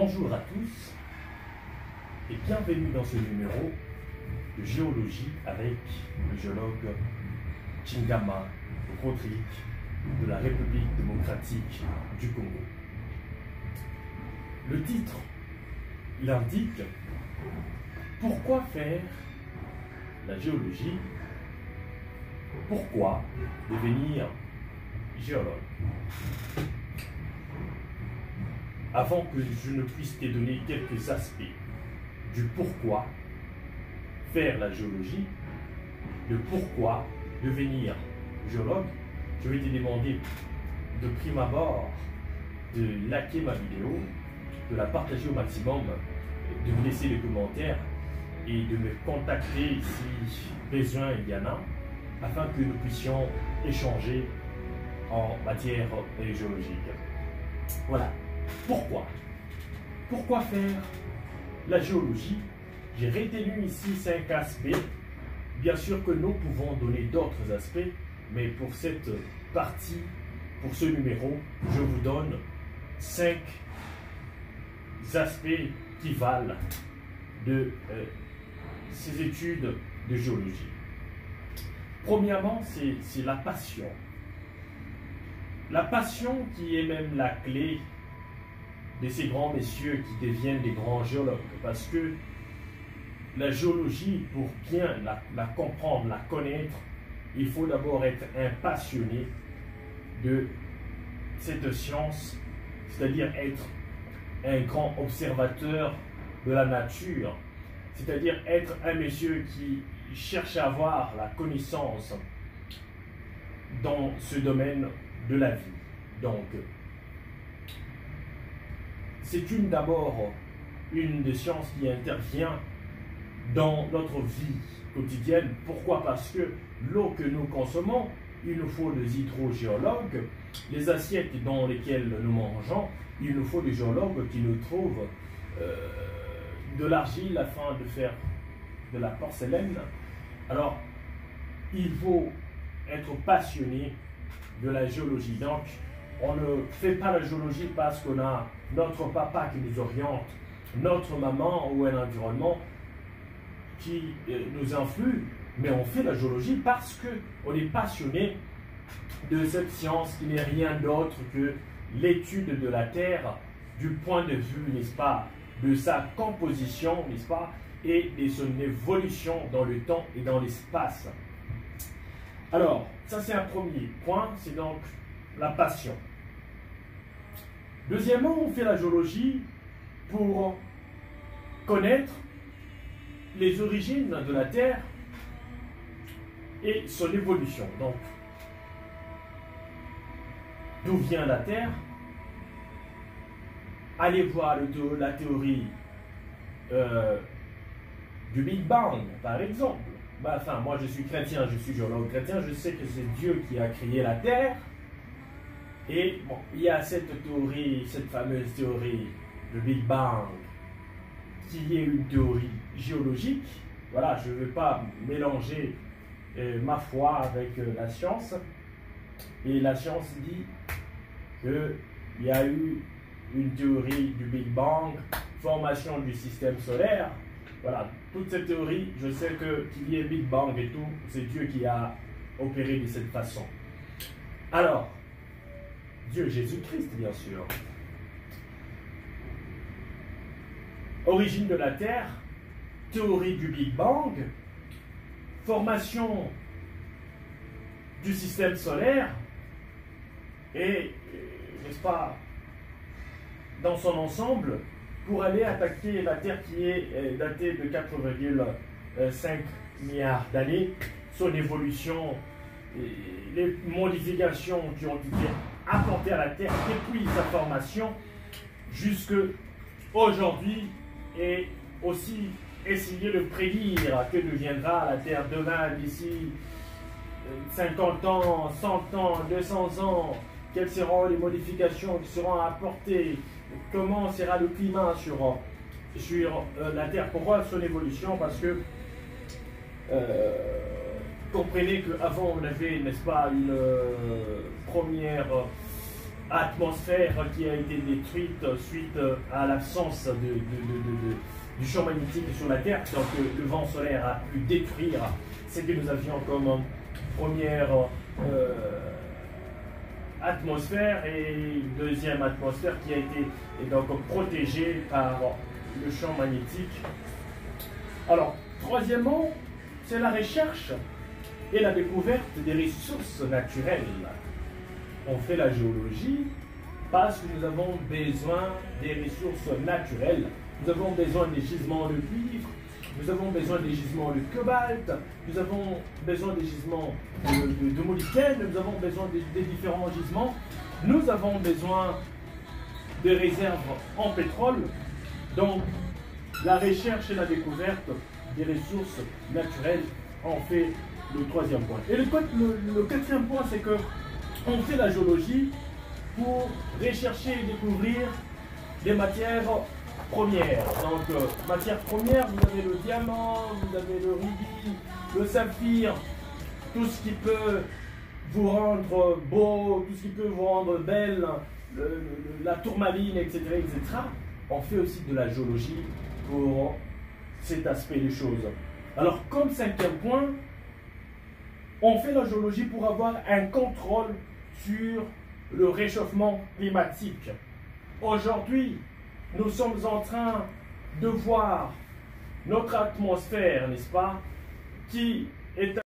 Bonjour à tous et bienvenue dans ce numéro de géologie avec le géologue Chingama Rodrigue de la République démocratique du Congo. Le titre l'indique: pourquoi faire la géologie? Pourquoi devenir géologue? Avant que je ne puisse te donner quelques aspects du pourquoi faire la géologie, de pourquoi devenir géologue, je vais te demander de prime abord de liker ma vidéo, de la partager au maximum, de me laisser des commentaires et de me contacter si besoin il y en a, afin que nous puissions échanger en matière géologique. Voilà. Pourquoi? Pourquoi faire la géologie? J'ai retenu ici 5 aspects. Bien sûr que nous pouvons donner d'autres aspects, mais pour cette partie, pour ce numéro, je vous donne 5 aspects qui valent de ces études de géologie. Premièrement, c'est la passion. La passion qui est même la clé de ces grands messieurs qui deviennent des grands géologues. Parce que la géologie, pour bien la comprendre, la connaître, il faut d'abord être un passionné de cette science, c'est-à-dire être un grand observateur de la nature, c'est-à-dire être un monsieur qui cherche à avoir la connaissance dans ce domaine de la vie. Donc, c'est d'abord une des sciences qui intervient dans notre vie quotidienne. Pourquoi? Parce que l'eau que nous consommons, il nous faut des hydrogéologues. Les assiettes dans lesquelles nous mangeons, il nous faut des géologues qui nous trouvent de l'argile afin de faire de la porcelaine. Alors, il faut être passionné de la géologie. Donc, on ne fait pas la géologie parce qu'on a notre papa qui nous oriente, notre maman ou un environnement qui nous influe, mais on fait la géologie parce qu'on est passionné de cette science qui n'est rien d'autre que l'étude de la Terre du point de vue, n'est-ce pas, de sa composition, n'est-ce pas, et de son évolution dans le temps et dans l'espace. Alors, ça c'est un premier point, c'est donc la passion. Deuxièmement, on fait la géologie pour connaître les origines de la Terre et son évolution. Donc, d'où vient la Terre? Allez voir la théorie du Big Bang, par exemple. Enfin, moi je suis chrétien, je suis géologue chrétien, je sais que c'est Dieu qui a créé la Terre. Et bon, il y a cette théorie, cette fameuse théorie de Big Bang, qui est une théorie géologique. Voilà, je ne veux pas mélanger ma foi avec la science. Et la science dit qu'il y a eu une théorie du Big Bang, formation du système solaire. Voilà, toute cette théorie, je sais qu'il y ait Big Bang et tout, c'est Dieu qui a opéré de cette façon. Alors, Dieu Jésus-Christ, bien sûr. Origine de la Terre, théorie du Big Bang, formation du système solaire, et, n'est-ce pas, dans son ensemble, pour aller attaquer la Terre qui est datée de 4,5 milliards d'années, son évolution, les modifications qui ont été apportées à la Terre depuis sa formation jusqu'à aujourd'hui, et aussi essayer de prédire que deviendra la Terre demain d'ici 50 ans, 100 ans, 200 ans, quelles seront les modifications qui seront apportées, comment sera le climat sur la Terre. Pourquoi son évolution? Parce que comprenez qu'avant on avait, n'est-ce pas, une première atmosphère qui a été détruite suite à l'absence du champ magnétique sur la Terre. Donc le vent solaire a pu détruire ce que nous avions comme première atmosphère et deuxième atmosphère qui a été donc protégée par le champ magnétique. Alors, troisièmement, c'est la recherche et la découverte des ressources naturelles. On fait la géologie parce que nous avons besoin des ressources naturelles. Nous avons besoin des gisements de cuivre, nous avons besoin des gisements de cobalt, nous avons besoin des gisements de molybdène, nous avons besoin des différents gisements. Nous avons besoin des réserves en pétrole. Donc, la recherche et la découverte des ressources naturelles en fait le troisième point. Et le quatrième point, c'est que on fait la géologie pour rechercher et découvrir des matières premières. Donc, matières premières, vous avez le diamant, vous avez le rubis, le saphir, tout ce qui peut vous rendre beau, tout ce qui peut vous rendre belle, la tourmaline, etc., etc. On fait aussi de la géologie pour cet aspect des choses. Alors, comme cinquième point, on fait la géologie pour avoir un contrôle sur le réchauffement climatique. Aujourd'hui, nous sommes en train de voir notre atmosphère, n'est-ce pas, qui est